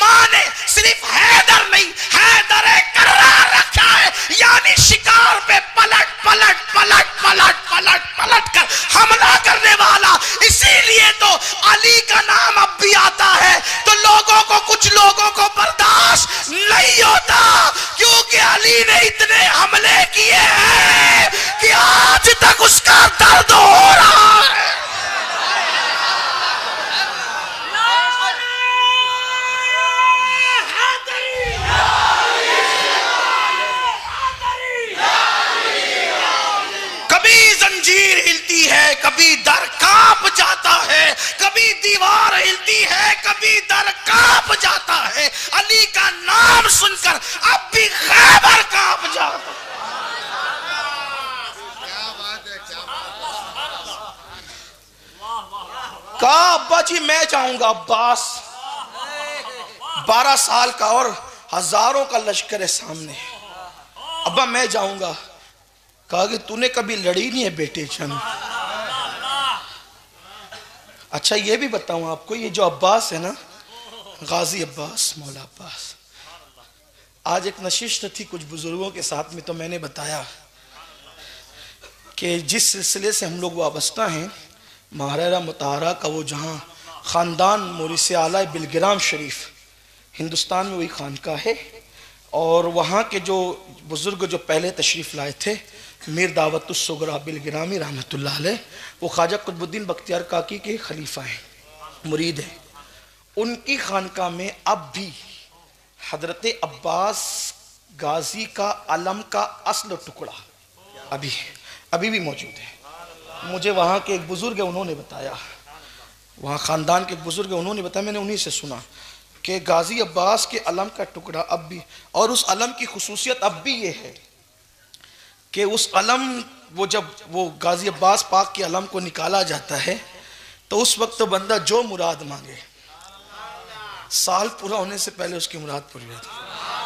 ماں نے صرف حیدر نہیں حیدر کرار رکھا ہے، یعنی شکار پہ پلٹ پلٹ پلٹ پلٹ پلٹ پلٹ کر حملہ کرنے والا. اسی لیے تو علی کا نام اب بھی آتا ہے تو لوگوں کو کچھ لوگوں کو برداشت نہیں ہوتا، کیونکہ علی نے اتنے حملے کیے ہیں کہ آج تک اس کا درد ہو رہا ہے. کبھی زنجیر ہلتی ہے، کبھی در کانپ جاتا ہے، کبھی دیوار ہلتی ہے، کبھی در کانپ جاتا ہے. علی کا نام سن کر اب بھی خیبر کانپ جاتا ہے. کہا ابا جی میں جاؤں گا. عباس 12 سال کا اور ہزاروں کا لشکر ہے سامنے. ابا میں جاؤں گا. کہا کہ تو نے کبھی لڑی نہیں ہے بیٹے جان. اچھا یہ بھی بتاؤں آپ کو، یہ جو عباس ہے نا، غازی عباس، مولا عباس، آج ایک نشست تھی کچھ بزرگوں کے ساتھ میں، تو میں نے بتایا کہ جس سلسلے سے ہم لوگ وابستہ ہیں، مہرہ مطہرہ کا وہ جہاں خاندان مورث اعلیٰ بلگرام شریف، ہندوستان میں وہی خانقاہ ہے، اور وہاں کے جو بزرگ جو پہلے تشریف لائے تھے، میر دعوت الصغریٰ بلگرامی رحمۃ اللہ علیہ، وہ خواجہ قطب الدین بختیار کاکی کے خلیفہ ہیں، مرید ہیں. ان کی خانقاہ میں اب بھی حضرت عباس غازی کا علم کا اصل ٹکڑا ابھی بھی موجود ہے. مجھے وہاں کے ایک بزرگ ہیں، انہوں نے بتایا، وہاں خاندان کے ایک بزرگ ہیں، انہوں نے بتایا، میں نے انہی سے سنا کہ غازی عباس کے علم کا ٹکڑا اب بھی، اور اس علم کی خصوصیت اب بھی یہ ہے کہ اس علم، وہ جب وہ غازی عباس پاک کے علم کو نکالا جاتا ہے تو اس وقت بندہ جو مراد مانگے، سال پورا ہونے سے پہلے اس کی مراد پوری ہوتی ہے.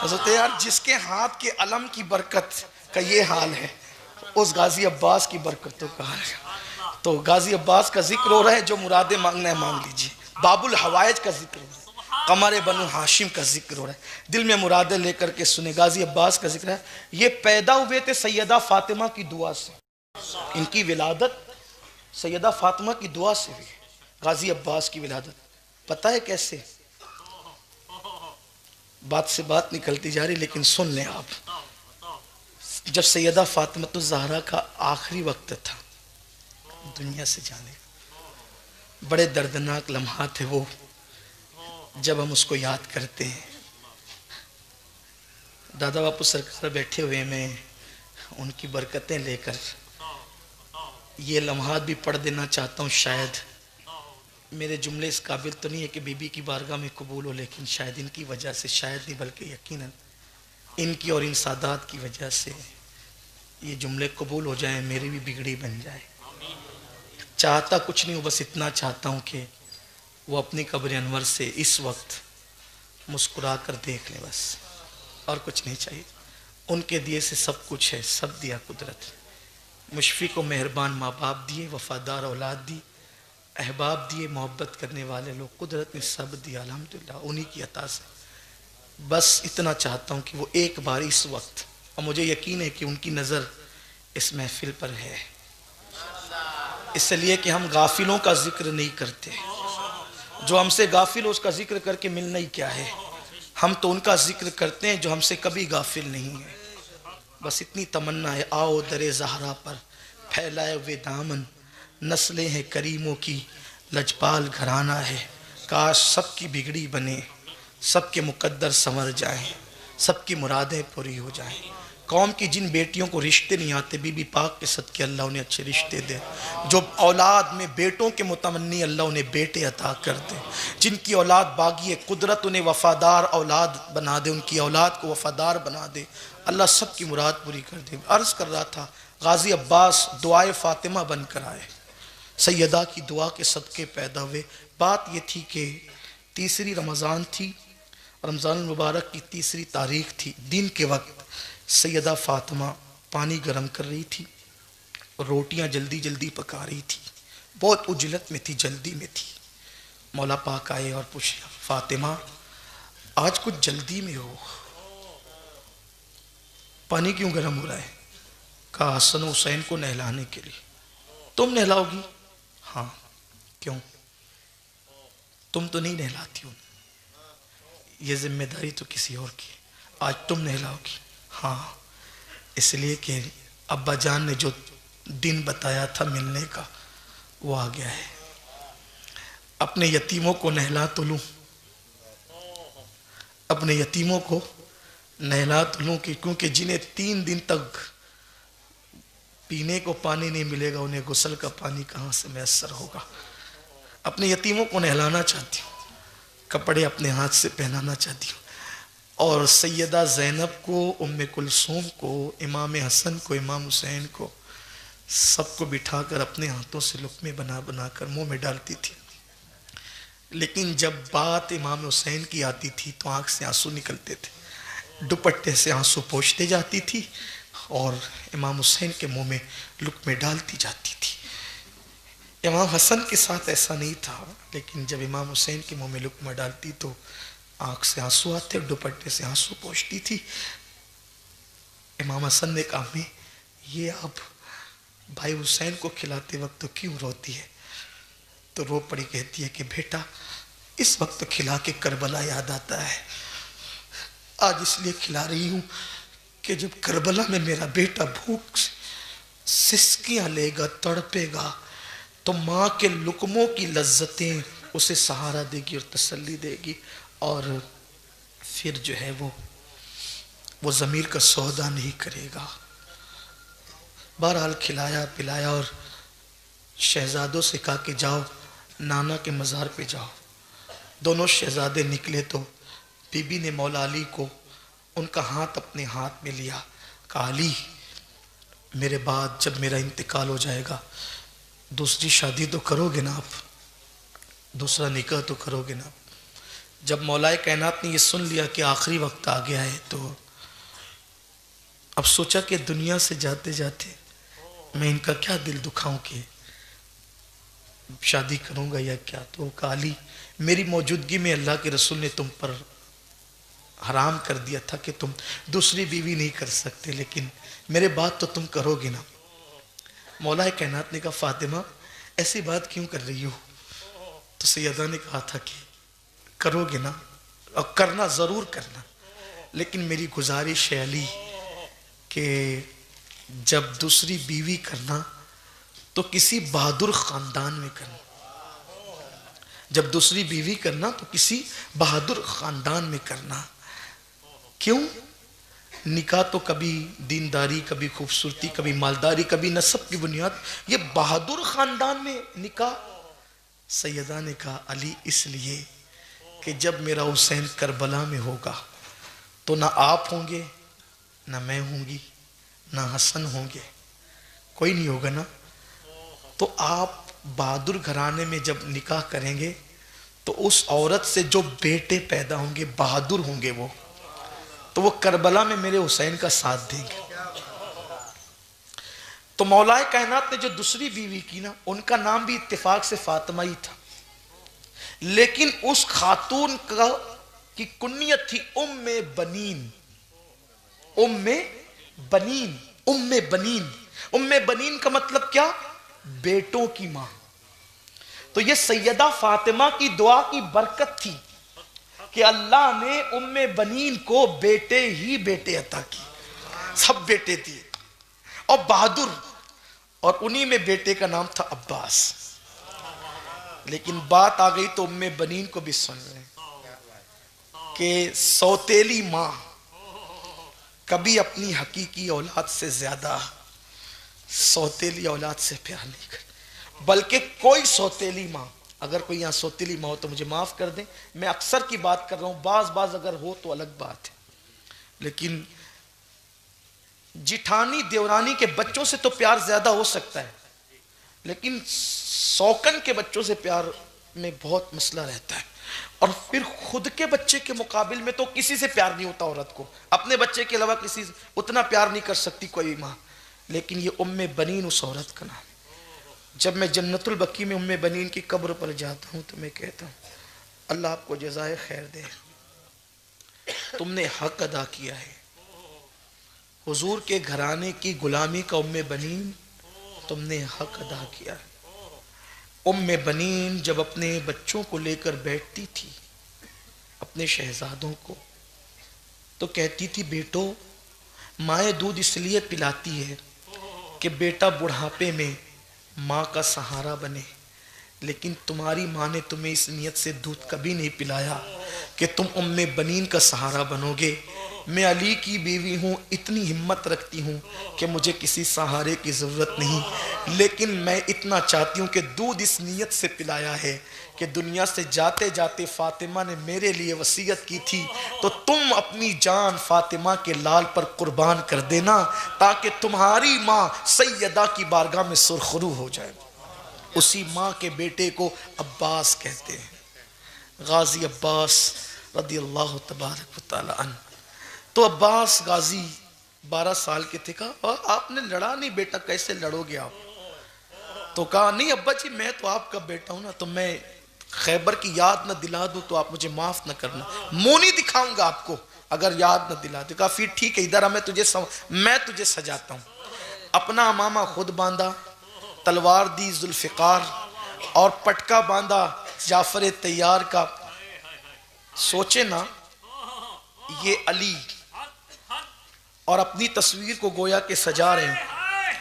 حضرت یار جس کے ہاتھ کے علم کی برکت کا یہ حال ہے، اس غازی عباس کی برکتوں کا حال ہے. تو غازی عباس کا ذکر ہو رہا ہے، جو مرادیں مانگنا ہے مانگ لیجئے. باب الحوائج کا ذکر ہو رہا ہے، قمر بنو ہاشم کا ذکر ہو رہا ہے. دل میں مرادیں لے کر کے سنے. غازی عباس کا ذکر ہے. یہ پیدا ہوئے تھے سیدہ فاطمہ کی دعا سے، ان کی ولادت سیدہ فاطمہ کی دعا سے ہوئی. غازی عباس کی ولادت پتہ ہے کیسے؟ بات سے بات نکلتی جا رہی، لیکن سن لیں آپ. جب سیدہ فاطمہ الزہرا کا آخری وقت تھا دنیا سے جانے، بڑے دردناک لمحات ہیں وہ، جب ہم اس کو یاد کرتے ہیں. دادا باپو سرکار بیٹھے ہوئے، میں ان کی برکتیں لے کر یہ لمحات بھی پڑھ دینا چاہتا ہوں. شاید میرے جملے اس قابل تو نہیں ہے کہ بی بی کی بارگاہ میں قبول ہو، لیکن شاید ان کی وجہ سے، شاید نہیں بلکہ یقیناً ان کی اور ان سادات کی وجہ سے یہ جملے قبول ہو جائیں، میری بھی بگڑی بن جائے. چاہتا کچھ نہیں ہوں، بس اتنا چاہتا ہوں کہ وہ اپنی قبر انور سے اس وقت مسکرا کر دیکھ لیں، بس اور کچھ نہیں چاہیے. ان کے دیے سے سب کچھ ہے، سب دیا قدرت. مشفق و مہربان ماں باپ دیے، وفادار اولاد دی، احباب دیے، محبت کرنے والے لوگ، قدرت نے سب دیا الحمدللہ انہی کی عطا سے. بس اتنا چاہتا ہوں کہ وہ ایک بار اس وقت، اور مجھے یقین ہے کہ ان کی نظر اس محفل پر ہے، اس لیے کہ ہم غافلوں کا ذکر نہیں کرتے. جو ہم سے غافل ہو اس کا ذکر کر کے ملنا ہی کیا ہے. ہم تو ان کا ذکر کرتے ہیں جو ہم سے کبھی غافل نہیں ہے. بس اتنی تمنا ہے، آؤ در زہرا پر پھیلائے ہوئے دامن، نسلیں ہیں کریموں کی لجپال گھرانہ ہے. کاش سب کی بگڑی بنے، سب کے مقدر سنور جائیں، سب کی مرادیں پوری ہو جائیں. قوم کی جن بیٹیوں کو رشتے نہیں آتے، بی بی پاک کے صدقے اللہ انہیں اچھے رشتے دے. جو اولاد میں بیٹوں کے متمنی، اللہ انہیں بیٹے عطا کر دے. جن کی اولاد باغی ہے، قدرت انہیں وفادار اولاد بنا دے، ان کی اولاد کو وفادار بنا دے. اللہ سب کی مراد پوری کر دے. عرض کر رہا تھا، غازی عباس دعائے فاطمہ بن کر آئے، سیدہ کی دعا کے صدقے پیدا ہوئے. بات یہ تھی کہ تیسری رمضان تھی، رمضان المبارک کی تیسری تاریخ تھی. دن کے وقت سیدہ فاطمہ پانی گرم کر رہی تھی، روٹیاں جلدی جلدی پکا رہی تھی، بہت عجلت میں تھی، جلدی میں تھی. مولا پاک آئے اور پوچھا، فاطمہ آج کچھ جلدی میں ہو، پانی کیوں گرم ہو رہا ہے؟ کہا حسن حسین کو نہلانے کے لیے۔ تم نہلاؤ گی؟ ہاں۔ کیوں؟ تم تو نہیں نہلاتی ہو، یہ ذمہ داری تو کسی اور کی، آج تم نہلاؤ گی؟ ہاں، اس لیے کہ ابا جان نے جو دن بتایا تھا ملنے کا وہ آ گیا ہے۔ اپنے یتیموں کو نہلا تو لوں، اپنے یتیموں کو نہلا تو لوں، کیونکہ جنہیں 3 دن تک پینے کو پانی نہیں ملے گا انہیں غسل کا پانی کہاں سے میسر ہوگا۔ اپنے یتیموں کو نہلانا چاہتی ہوں، کپڑے اپنے ہاتھ سے پہنانا چاہتی ہوں، اور سیدہ زینب کو، ام کلثوم کو، امام حسن کو، امام حسین کو، سب کو بٹھا کر اپنے ہاتھوں سے لقمے بنا بنا کر منہ میں ڈالتی تھی۔ لیکن جب بات امام حسین کی آتی تھی تو آنکھ سے آنسو نکلتے تھے، دوپٹے سے آنسو پوچھتے جاتی تھی اور امام حسین کے منہ میں لقمے ڈالتی جاتی تھی۔ امام حسن کے ساتھ ایسا نہیں تھا، لیکن جب امام حسین کے منہ میں لقمہ ڈالتی تو آنکھ سے آنسو آتے، دوپٹے سے آنسو پوچھتی تھی۔ امام حسن نے کہا میں یہ اب بھائی حسین کو کھلاتے وقت تو کیوں روتی ہے؟ تو رو پڑی، کہتی ہے کہ بیٹا اس وقت کھلا کے کربلا یاد آتا ہے، آج اس لیے کھلا رہی ہوں کہ جب کربلا میں میرا بیٹا بھوک سسکیاں لے گا، تڑپے گا، تو ماں کے لقموں کی لذتیں اسے سہارا دے گی اور تسلی دے گی، اور پھر جو ہے وہ ضمیر کا سودا نہیں کرے گا۔ بہرحال کھلایا پلایا اور شہزادوں سے کہا کہ جاؤ نانا کے مزار پہ جاؤ۔ دونوں شہزادے نکلے تو بی بی نے مولا علی کو ان کا ہاتھ اپنے ہاتھ میں لیا، کہا علی میرے بعد جب میرا انتقال ہو جائے گا دوسری شادی تو کرو گے نا آپ، دوسرا نکاح تو کرو گے نا آپ۔ جب مولا کائنات نے یہ سن لیا کہ آخری وقت آ گیا ہے تو اب سوچا کہ دنیا سے جاتے جاتے میں ان کا کیا دل دکھاؤں کہ شادی کروں گا یا کیا۔ تو کہا علی میری موجودگی میں اللہ کے رسول نے تم پر حرام کر دیا تھا کہ تم دوسری بیوی نہیں کر سکتے، لیکن میرے بات تو تم کرو گے نا۔ مولا کائنات نے کہا فاطمہ ایسی بات کیوں کر رہی ہو؟ تو سیدہ نے کہا تھا کہ کرو گے نا، اور کرنا ضرور کرنا، لیکن میری گزارش ہے علی کہ جب دوسری بیوی کرنا تو کسی بہادر خاندان میں کرنا، جب دوسری بیوی کرنا تو کسی بہادر خاندان میں کرنا۔ کیوں؟ نکاح تو کبھی دینداری، کبھی خوبصورتی، کبھی مالداری، کبھی نسب کی بنیاد، یہ بہادر خاندان میں نکاح۔ سیدہ نے کہا علی اس لیے کہ جب میرا حسین کربلا میں ہوگا تو نہ آپ ہوں گے، نہ میں ہوں گی، نہ حسن ہوں گے، کوئی نہیں ہوگا نا۔ تو آپ بہادر گھرانے میں جب نکاح کریں گے تو اس عورت سے جو بیٹے پیدا ہوں گے بہادر ہوں گے، وہ تو وہ کربلا میں میرے حسین کا ساتھ دیں گے۔ تو مولا کائنات نے جو دوسری بیوی کی نا ان کا نام بھی اتفاق سے فاطمہ ہی تھا، لیکن اس خاتون کی کنیت تھی ام بنین۔ ام بنین، ام بنین، ام بنین کا مطلب کیا؟ بیٹوں کی ماں۔ تو یہ سیدہ فاطمہ کی دعا کی برکت تھی کہ اللہ نے ام بنین کو بیٹے ہی بیٹے عطا کی، سب بیٹے تھے اور بہادر، اور انہی میں بیٹے کا نام تھا عباس۔ لیکن بات آ گئی تو ام بنین کو بھی سن لیں کہ سوتیلی ماں کبھی اپنی حقیقی اولاد سے زیادہ سوتیلی اولاد سے پیار نہیں کرتی، بلکہ کوئی سوتیلی ماں، اگر کوئی یہاں سوتیلی ماں ہو تو مجھے معاف کر دیں، میں اکثر کی بات کر رہا ہوں، بعض اگر ہو تو الگ بات ہے، لیکن جٹھانی دیورانی کے بچوں سے تو پیار زیادہ ہو سکتا ہے، لیکن سوکن کے بچوں سے پیار میں بہت مسئلہ رہتا ہے، اور پھر خود کے بچے کے مقابل میں تو کسی سے پیار نہیں ہوتا عورت کو، اپنے بچے کے علاوہ کسی سے اتنا پیار نہیں کر سکتی کوئی ماں، لیکن یہ ام بنین اس عورت کا نام۔ جب میں جنت البقیع میں ام بنین کی قبر پر جاتا ہوں تو میں کہتا ہوں اللہ آپ کو جزائے خیر دے، تم نے حق ادا کیا ہے. حضور کے گھرانے کی غلامی کا ام بنین تم نے حق ادا کیا ہے. ام بنین جب اپنے بچوں کو لے کر بیٹھتی تھی، اپنے شہزادوں کو، تو کہتی تھی بیٹو، مائیں دودھ اس لیے پلاتی ہے کہ بیٹا بڑھاپے میں ماں کا سہارا بنے، لیکن تمہاری ماں نے تمہیں اس نیت سے دودھ کبھی نہیں پلایا کہ تم ام بنین کا سہارا بنو گے. میں علی کی بیوی ہوں، اتنی ہمت رکھتی ہوں کہ مجھے کسی سہارے کی ضرورت نہیں، لیکن میں اتنا چاہتی ہوں کہ دودھ اس نیت سے پلایا ہے کہ دنیا سے جاتے جاتے فاطمہ نے میرے لیے وصیت کی تھی، تو تم اپنی جان فاطمہ کے لال پر قربان کر دینا تاکہ تمہاری ماں سیدہ کی بارگاہ میں سرخرو ہو جائے. اسی ماں کے بیٹے کو عباس کہتے ہیں، غازی عباس رضی اللہ تبارک و تعالی عنہ. تو عباس غازی 12 سال کے تھے. کہا آپ نے لڑا نہیں بیٹا، کیسے لڑو گے آپ؟ تو کہا نہیں ابا جی، میں تو آپ کا بیٹا ہوں نا، تو میں خیبر کی یاد نہ دلا دوں تو آپ مجھے معاف نہ کرنا، منہ نہیں دکھاؤں گا آپ کو اگر یاد نہ دلا دوں. کہا پھر ٹھیک ہے، ادھر میں تجھے سجاتا ہوں. اپنا امامہ خود باندھا، تلوار دی ذوالفقار، اور پٹکا باندھا جعفر تیار کا. سوچے نا یہ علی اور اپنی تصویر کو گویا کہ سجا رہے ہیں،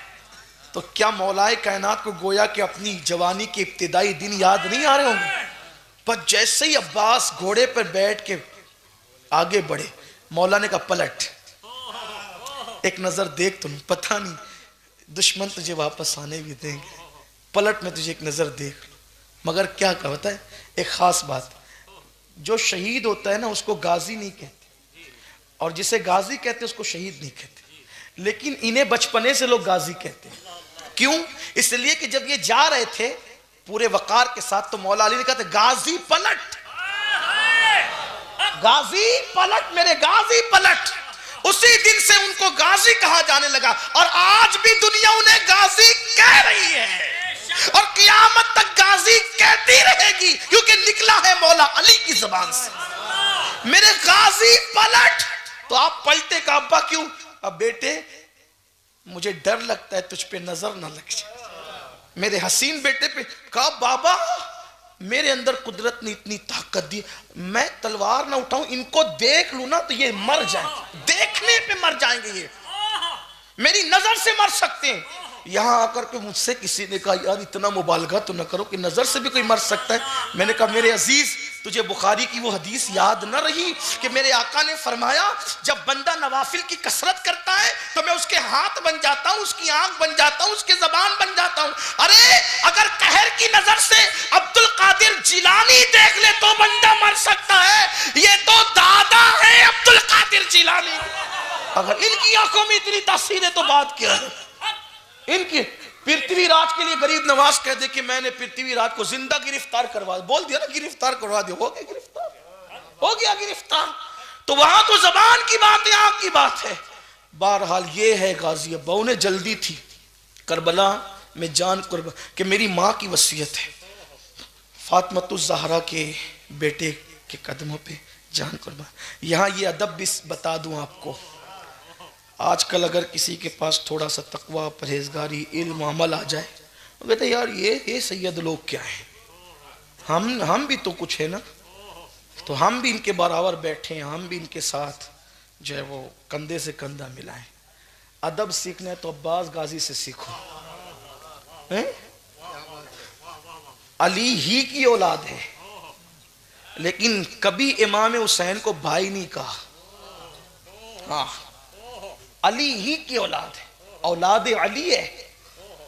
تو کیا مولائے کائنات کو گویا کہ اپنی جوانی کے ابتدائی دن یاد نہیں آ رہے ہوں گے؟ پر جیسے ہی عباس گھوڑے پر بیٹھ کے آگے بڑھے، مولا نے کہا پلٹ، ایک نظر دیکھ. تم پتہ نہیں دشمن تجھے واپس آنے بھی دیں گے، پلٹ میں تجھے ایک نظر دیکھ. مگر کیا کہتا ہے ایک خاص بات، جو شہید ہوتا ہے نا اس کو غازی نہیں کہتے، اور جسے غازی کہتے اس کو شہید نہیں کہتے، لیکن انہیں بچپنے سے لوگ غازی کہتے ہیں. کیوں؟ اس لیے کہ جب یہ جا رہے تھے پورے وقار کے ساتھ تو مولا علی نے کہا غازی پلٹ، غازی پلٹ، میرے غازی پلٹ. اسی دن سے ان کو غازی کہا جانے لگا، اور آج بھی دنیا انہیں غازی کہہ رہی ہے، اور قیامت تک غازی کہتی رہے گی، کیونکہ نکلا ہے مولا علی کی زبان سے، میرے غازی پلٹ. تو آپ پلٹے کا ابا کیوں؟ اب بیٹے مجھے ڈر لگتا ہے تجھ پہ نظر نہ لگ جائے. میرے حسین بیٹے پہ. کہا بابا میرے اندر قدرت نے اتنی طاقت دی، میں تلوار نہ اٹھاؤں، ان کو دیکھ لوں نا تو یہ مر جائیں، دیکھنے پہ مر جائیں گے، یہ میری نظر سے مر سکتے ہیں. یہاں آ کر کے مجھ سے کسی نے کہا یار اتنا مبالغہ تو نہ کرو کہ نظر سے بھی کوئی مر سکتا ہے. میں نے کہا میرے عزیز تجھے بخاری کی وہ حدیث یاد نہ رہی کہ میرے آقا نے فرمایا جب بندہ نوافل کی کثرت کرتا ہے تو میں اس کے ہاتھ بن جاتا ہوں، اس کی آنکھ بن جاتا ہوں، اس کے زبان بن جاتا ہوں. ارے اگر قہر کی نظر سے عبد القادر جیلانی دیکھ لے تو بندہ مر سکتا ہے، یہ تو دادا ہے عبد القادر جیلانی. اگر ان کی آنکھوں میں اتنی تاثیر ہے تو بات کیا ہے. ان کی پرتھوی راج کے لیے غریب نواز کہہ دے کہ میں نے پرتھوی راج کو زندہ گرفتار کروا دیا، بول دیا نا گرفتار کروا دیا، ہو گیا گرفتار، ہو گیا گرفتار. تو وہاں تو زبان کی بات ہے، آنکھ کی بات ہے. بہرحال یہ ہے غازی ابا، انہیں جلدی تھی کربلا میں جان قربان کہ میری ماں کی وصیت ہے، فاطمہ الزہرا کے بیٹے کے قدموں پہ جان قربان. یہاں یہ ادب بھی بتا دوں آپ کو، آج کل اگر کسی کے پاس تھوڑا سا تقوی، پرہیزگاری، علم، عمل آ جائے وہ کہتے ہیں یار یہ سید لوگ کیا ہیں، ہم بھی تو کچھ ہے نا، تو ہم بھی ان کے برابر بیٹھے ہیں، ہم بھی ان کے ساتھ جو ہے وہ کندھے سے کندھا ملائیں. ادب سیکھنا ہے تو عباس غازی سے سیکھو. علی ہی کی اولاد ہے لیکن کبھی امام حسین کو بھائی نہیں کہا. ہاں علی ہی کی اولاد ہے، اولاد علی ہے،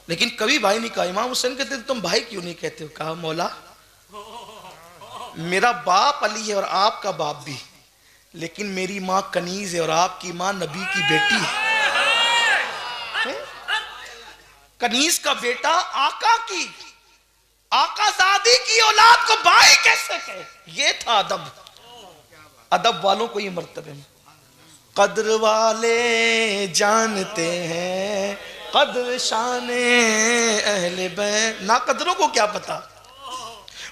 لیکن کبھی بھائی نہیں کہا. امام حسین کہتے تم بھائی کیوں نہیں کہتے ہو؟ کہا مولا میرا باپ علی ہے اور آپ کا باپ بھی، لیکن میری ماں کنیز ہے اور آپ کی ماں نبی کی بیٹی ہے. کنیز کا بیٹا آقا کی، آقا زادی کی اولاد کو بھائی کیسے کہے؟ یہ تھا ادب. ادب والوں کو یہ مرتبہ میں قدر والے جانتے ہیں قدر شان اہل بیت، نا قدروں کو کیا پتا،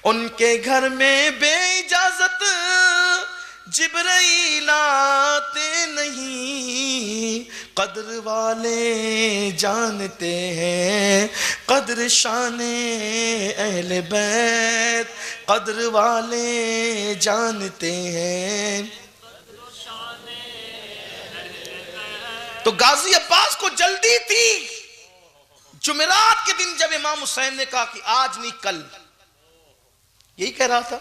ان کے گھر میں بے اجازت جبرائیل آتے نہیں، قدر والے جانتے ہیں قدر شان اہل بیت، قدر والے جانتے ہیں۔ تو غازی عباس کو جلدی تھی، جمعرات کے دن جب امام حسین نے کہا کہ آج نہیں کل، یہی کہہ رہا تھا،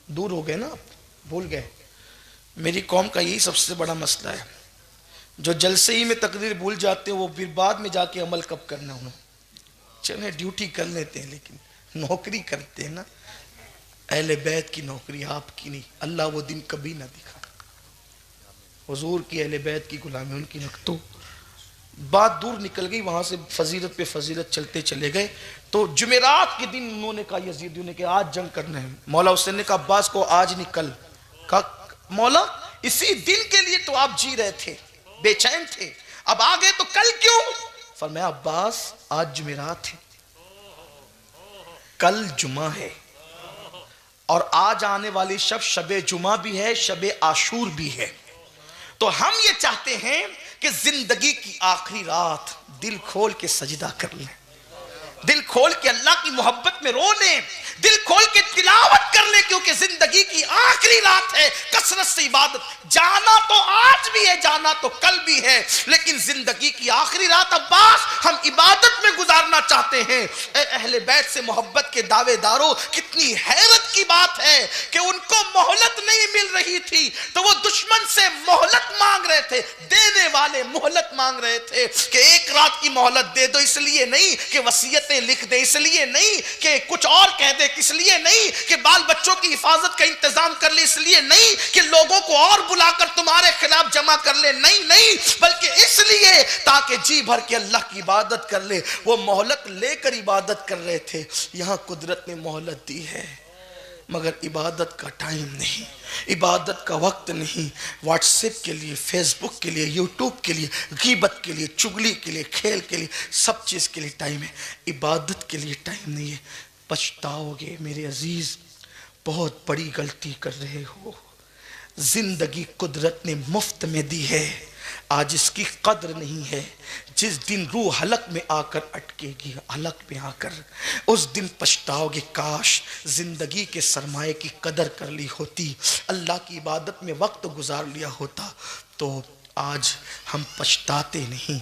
دور ہو گئے نا، بھول گئے۔ میری قوم کا یہی سب سے بڑا مسئلہ ہے، جو جلسے ہی میں تقریر بھول جاتے ہیں، وہ پھر بعد میں جا کے عمل کب کرنا انہوں، چلیں ڈیوٹی کر لیتے ہیں لیکن نوکری کرتے ہیں نا، اہل بیت کی نوکری، آپ کی نہیں۔ اللہ وہ دن کبھی نہ دکھا، حضور کی اہل بیت کی غلامی ان کی نکتو۔ بات دور نکل گئی، وہاں سے فضیلت پہ فضیلت چلتے چلے گئے۔ تو جمعرات کے دن انہوں نے کہا، یزیدیوں نے کہ آج جنگ کرنا ہے۔ مولا حسین نے کہا عباس کو آج نہیں کل۔ کہا مولا اسی دن کے لیے تو آپ جی رہے تھے، بے چین تھے، اب آگے تو کل کیوں؟ فرمایا عباس آج جمعرات ہے، کل جمعہ ہے، اور آج آنے والی شب شب جمعہ بھی ہے، شب عاشور بھی ہے۔ تو ہم یہ چاہتے ہیں کہ زندگی کی آخری رات دل کھول کے سجدہ کر لیں، دل کھول کے اللہ کی محبت میں رو لیں، دل کھول کے تلاوت کر لیں، کیونکہ زندگی کی آخری رات ہے۔ کثرت سے عبادت، جانا تو آج بھی ہے، جانا تو کل بھی ہے، لیکن زندگی کی آخری رات عباس ہم عبادت میں گزارنا چاہتے ہیں۔ اے اہل بیت سے محبت کے دعوے داروں، کتنی حیرت کی بات ہے کہ ان کو مہلت نہیں مل رہی تھی تو وہ دشمن سے مہلت مانگ رہے تھے، دینے والے مہلت مانگ رہے تھے کہ ایک رات کی مہلت دے دو، اس لیے نہیں کہ وصیتیں لکھ دے، اس لیے نہیں کہ کچھ اور کہہ دے، اس لیے نہیں کہ بال بچوں کی حفاظت کا انتظام کر لے، اس لیے نہیں کہ لوگوں کو اور بلا کر تمہارے خلاف جمع کر لے، نہیں، بلکہ اس لیے تاکہ جی بھر کے اللہ کی عبادت کر لے۔ وہ مہلت لے کر عبادت کر رہے تھے، یہاں قدرت نے مہلت دی ہے مگر عبادت کا ٹائم نہیں، عبادت کا وقت نہیں۔ واٹس ایپ کے لیے، فیس بک کے لیے، یوٹیوب کے لیے، غیبت کے لیے، چگلی کے لیے، کھیل کے لیے، سب چیز کے لیے ٹائم ہے، عبادت کے لیے ٹائم نہیں ہے۔ پچھتاؤ گے میرے عزیز، بہت بڑی غلطی کر رہے ہو۔ زندگی قدرت نے مفت میں دی ہے، آج اس کی قدر نہیں ہے۔ جس دن روح حلق میں آ کر اٹکے گی، حلق میں آ کر، اس دن پچھتاؤ گے کاش زندگی کے سرمایے کی قدر کر لی ہوتی، اللہ کی عبادت میں وقت گزار لیا ہوتا۔ تو آج ہم پچھتاتے نہیں،